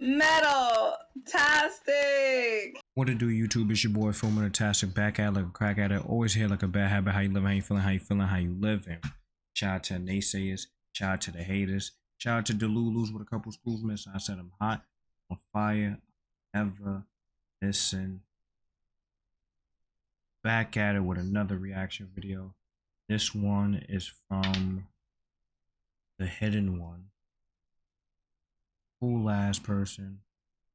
Metal Tastic. What it do, YouTube? It's your boy Filminatastic, back at it like a crack at it. Always here like a bad habit. How you living? How you feeling? How you feeling? How you living? Shout out to the naysayers. Shout out to the haters. Shout out to Delulus with a couple schools missing. I said I'm hot, on fire, ever listen. Back at it with another reaction video. This one is from the Hidden One. Cool ass person.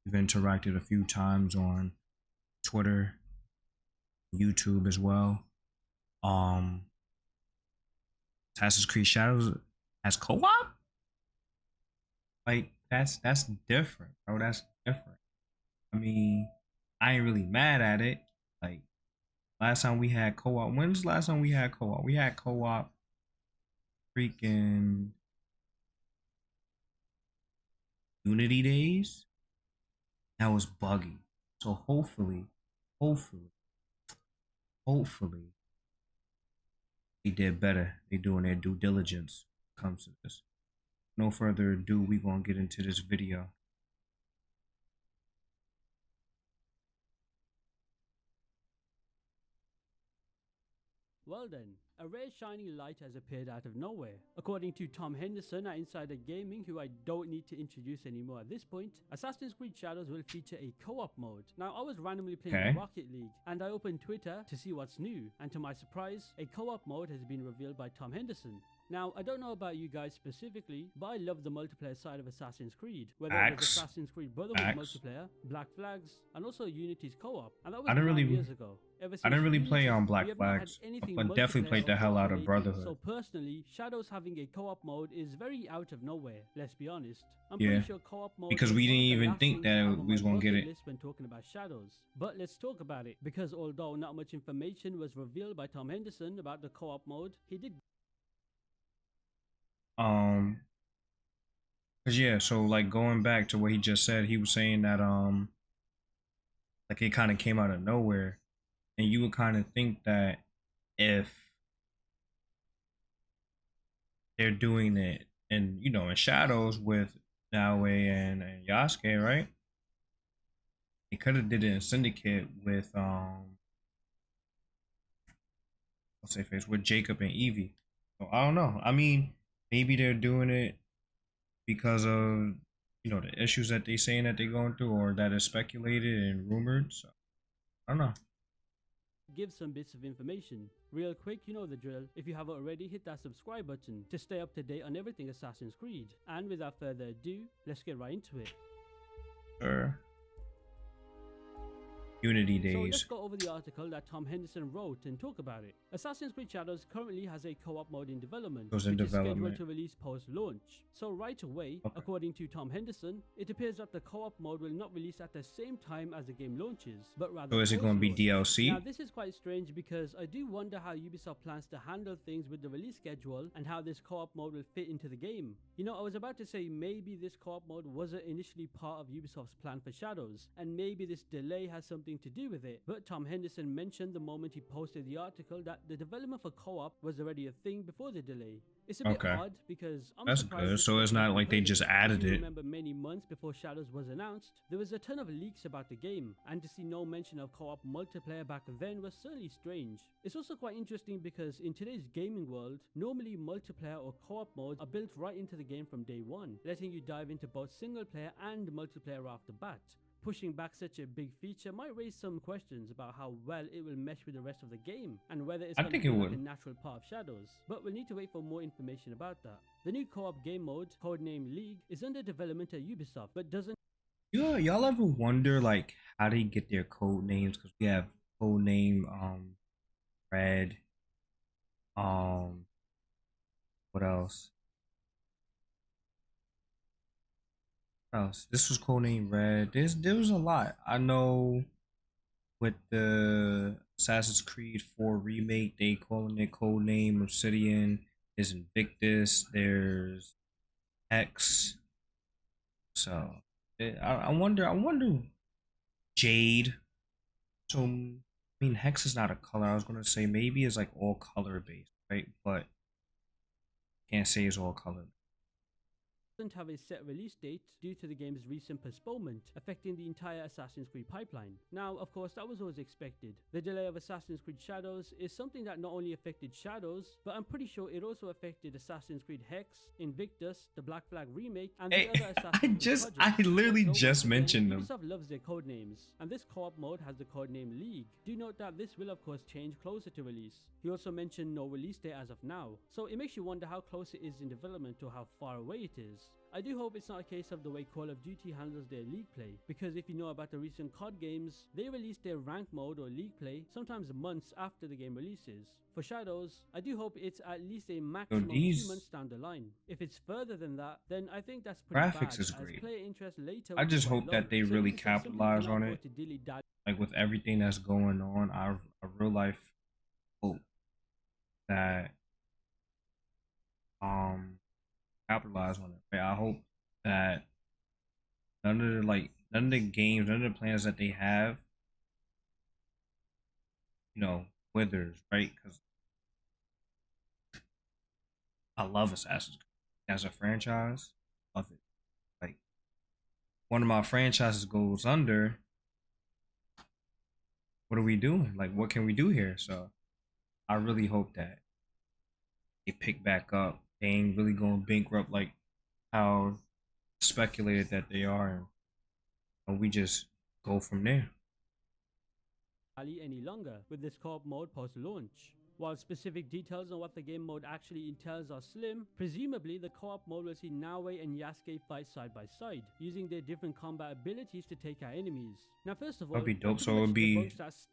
We've interacted a few times on Twitter, YouTube as well. Assassin's Creed Shadows as co-op? Like that's different, bro. That's different. I mean, I ain't really mad at it. Like last time we had co-op. When's the last time we had co-op? We had co-op freaking Unity days. That was buggy. So hopefully they did better. They doing their due diligence when it comes to this. No further ado, we gonna get into this video. Well then, a rare shiny light has appeared out of nowhere. According to Tom Henderson at Insider Gaming, who I don't need to introduce anymore at this point, Assassin's Creed Shadows will feature a co-op mode. Now, I was randomly playing Rocket League, and I opened Twitter to see what's new, and to my surprise, a co-op mode has been revealed by Tom Henderson. Now, I don't know about you guys specifically, but I love the multiplayer side of Assassin's Creed. Whether it was Assassin's Creed Brotherhood multiplayer, Black Flags, and also Unity's co-op. And that was 9 years ago. I didn't really play on Black Flags, but definitely played the hell out of Brotherhood. So personally, Shadows having a co-op mode is very out of nowhere, let's be honest. I'm pretty sure co-op mode because we didn't even think that we was gonna get it when talking about Shadows. But let's talk about it, because although not much information was revealed by Tom Henderson about the co-op mode, he did cause yeah, so like going back to what he just said, he was saying that like it kind of came out of nowhere, and you would kind of think that if they're doing it in in Shadows with Naoe and Yasuke, right? They could have did it in Syndicate with what's their face, with Jacob and Evie. So I don't know. I mean, maybe they're doing it because of the issues that they saying that they're going through, or that is speculated and rumored. So I don't know. Give some bits of information. Real quick, you know the drill. If you haven't already, hit that subscribe button to stay up to date on everything Assassin's Creed. And without further ado, let's get right into it. Sure. Unity days. So let's go over the article that Tom Henderson wrote and talk about it. Assassin's Creed Shadows currently has a co-op mode in development, which is scheduled to release post-launch. So right away, according to Tom Henderson, it appears that the co-op mode will not release at the same time as the game launches, but rather so is it going to be DLC? Now this is quite strange, because I do wonder how Ubisoft plans to handle things with the release schedule and how this co-op mode will fit into the game. I was about to say maybe this co-op mode wasn't initially part of Ubisoft's plan for Shadows, and maybe this delay has something to do with it, but Tom Henderson mentioned the moment he posted the article that the development for co-op was already a thing before the delay. It's a bit odd, because that's good. So it's not like they just added it. Remember, many months before Shadows was announced, there was a ton of leaks about the game, and to see no mention of co-op multiplayer back then was certainly strange. It's also quite interesting because in today's gaming world, normally multiplayer or co-op modes are built right into the game from day one, letting you dive into both single player and multiplayer off the bat. Pushing back such a big feature might raise some questions about how well it will mesh with the rest of the game, and whether it's going to be like a natural part of Shadows. But we'll need to wait for more information about that. The new co-op game mode, codenamed League, is under development at Ubisoft, but doesn't... Yeah, y'all ever wonder like how they get their code names? Because we have codename Red. What else? This was codename Red. There was a lot. I know with the Assassin's Creed 4 remake, they calling it codename Obsidian. There's Invictus. There's Hex. So I wonder Jade. So I mean, Hex is not a color. I was gonna say maybe it's like all color based, right? But can't say it's all color. doesn't have a set release date due to the game's recent postponement, affecting the entire Assassin's Creed pipeline. Now, of course, that was always expected. The delay of Assassin's Creed Shadows is something that not only affected Shadows, but I'm pretty sure it also affected Assassin's Creed Hex, Invictus, the Black Flag remake, and the other Assassin's Creed I projects. literally Also, just once again, mentioned them. Ubisoft loves their code names, and this co-op mode has the code name League. Do note that this will of course change closer to release. He also mentioned no release date as of now, so it makes you wonder how close it is in development or how far away it is. I do hope it's not a case of the way Call of Duty handles their League play, because if you know about the recent COD games, they release their rank mode or League play sometimes months after the game releases. For Shadows, I do hope it's at least a maximum 2 months down the line. If it's further than that, then I think that's pretty Graphics bad, is as great. player interest later I will be just quite hope that low. they So really Ubisoft simply capitalize cannot on afford it. to dilly-dally. Like with everything that's going on, I real life hope that capitalize on it. Right? I hope that none of the games, none of the plans that they have, withers, right? Because I love Assassin's Creed as a franchise. Love it. Like one of my franchises goes under. What are we doing? Like, what can we do here? So I really hope that they pick back up. They ain't really going bankrupt like how speculated that they are, and we just go from there. Any longer with this co-op mode post-launch. While specific details on what the game mode actually entails are slim, presumably the co-op mode will see Naoe and Yasuke fight side by side, using their different combat abilities to take out enemies. Now first of all, That'd be dope. that So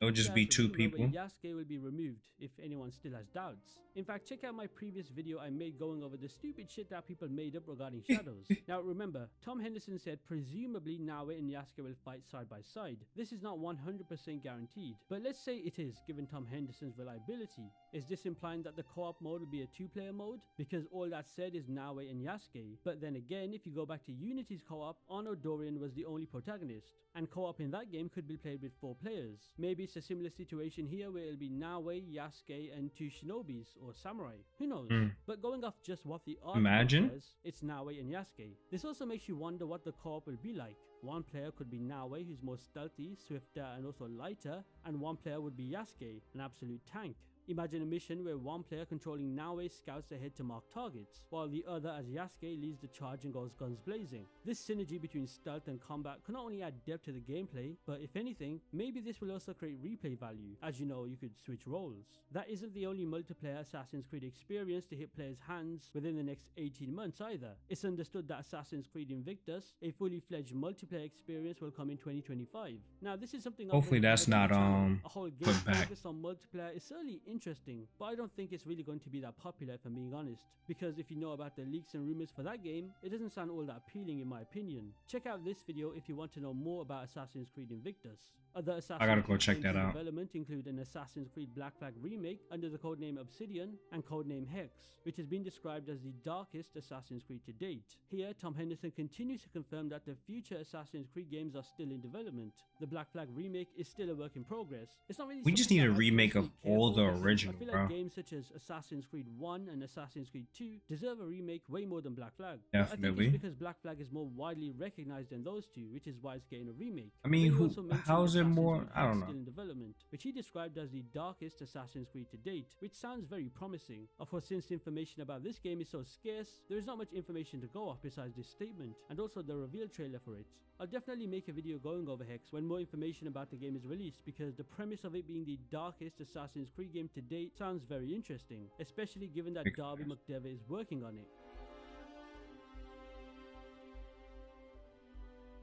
it'll just be two people. Yasuke will be removed if anyone still has doubts. In fact, check out my previous video I made going over the stupid shit that people made up regarding Shadows. Now remember, Tom Henderson said presumably Naoe and Yasuke will fight side by side. This is not 100% guaranteed, but let's say it is, given Tom Henderson's reliability. Is this implying that the co-op mode will be a two-player mode? Because all that said is Naoe and Yasuke. But then again, if you go back to Unity's co-op, Arno Dorian was the only protagonist, and co-op in that game could be played with 4 players. Maybe it's a similar situation here where it'll be Naoe, Yasuke, and 2 shinobis or samurai. Who knows? But going off just what the article says, it's Naoe and Yasuke. This also makes you wonder what the co-op will be like. One player could be Naoe, who's more stealthy, swifter, and also lighter, and one player would be Yasuke, an absolute tank. Imagine a mission where one player controlling Naoe scouts ahead to mark targets, while the other as Yasuke leads the charge and goes guns blazing. This synergy between stealth and combat could not only add depth to the gameplay, but if anything, maybe this will also create replay value. As you know, you could switch roles. That isn't the only multiplayer Assassin's Creed experience to hit players' hands within the next 18 months either. It's understood that Assassin's Creed Invictus, a fully fledged multiplayer experience, will come in 2025. Now this is something hopefully that's not a whole game put back. focused on multiplayer is certainly interesting, but I don't think it's really going to be that popular if I'm being honest, because if you know about the leaks and rumors for that game, it doesn't sound all that appealing in my opinion. Check out this video if you want to know more about Assassin's Creed Invictus. Other Assassin's I gotta go Creed check games that in out. development include an Assassin's Creed Black Flag remake under the codename Obsidian and codename Hex, which has been described as the darkest Assassin's Creed to date. Here, Tom Henderson continues to confirm that the future Assassin's Creed games are still in development. The Black Flag remake is still a work in progress. It's not really We just something need a that I remake of personally care all for, the because original, I feel bro. like games such as Assassin's Creed 1 and Assassin's Creed 2 deserve a remake way more than Black Flag. But I think Definitely. it's because Black Flag is more widely recognized than those two, which is why it's getting a remake. I mean, But he also mentioned how is it Assassin's more? Creed I don't Hex know. still in development, which he described as the darkest Assassin's Creed to date, which sounds very promising. Of course, since information about this game is so scarce, there is not much information to go off besides this statement, and also the reveal trailer for it. I'll definitely make a video going over Hex when more information about the game is released, because the premise of it being the darkest Assassin's Creed game to date sounds very interesting, especially given that Makes Darby sense. McDevitt is working on it.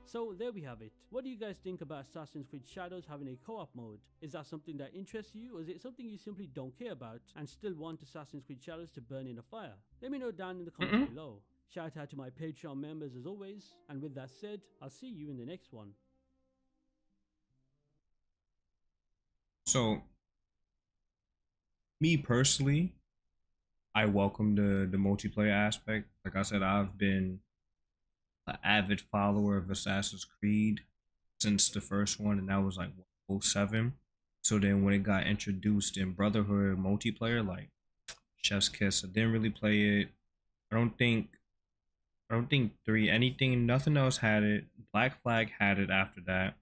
So there we have it. What do you guys think about Assassin's Creed Shadows having a co-op mode? Is that something that interests you, or is it something you simply don't care about and still want Assassin's Creed Shadows to burn in a fire? Let me know down in the comments below. Shout out to my Patreon members as always, and with that said, I'll see you in the next one. So, me personally, I welcome the multiplayer aspect. Like I said, I've been an avid follower of Assassin's Creed since the first one, and that was like 07. So then when it got introduced in Brotherhood multiplayer, like chef's kiss, I didn't really play it. I don't think I don't think 3. Anything, nothing else had it. Black Flag had it after that.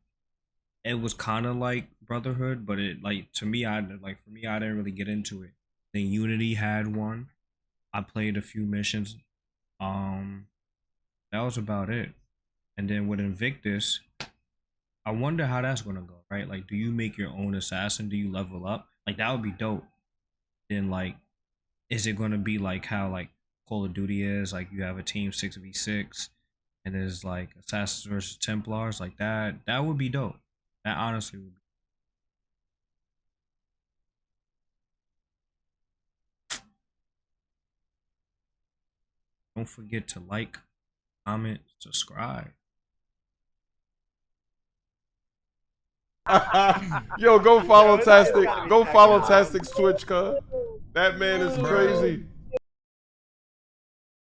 It was kind of like Brotherhood, but it like to me, for me, I didn't really get into it. Then Unity had one. I played a few missions. That was about it. And then with Invictus, I wonder how that's gonna go, right? Like, do you make your own assassin? Do you level up? Like, that would be dope. Then, like, is it gonna be like how like Call of Duty is? Like, you have a team 6v6, and there's like assassins versus Templars, like that. That would be dope. That honestly would be. Don't forget to like, comment, subscribe. Yo, go follow Tastic. Go follow Tastic's Twitch, cuz. That man is crazy.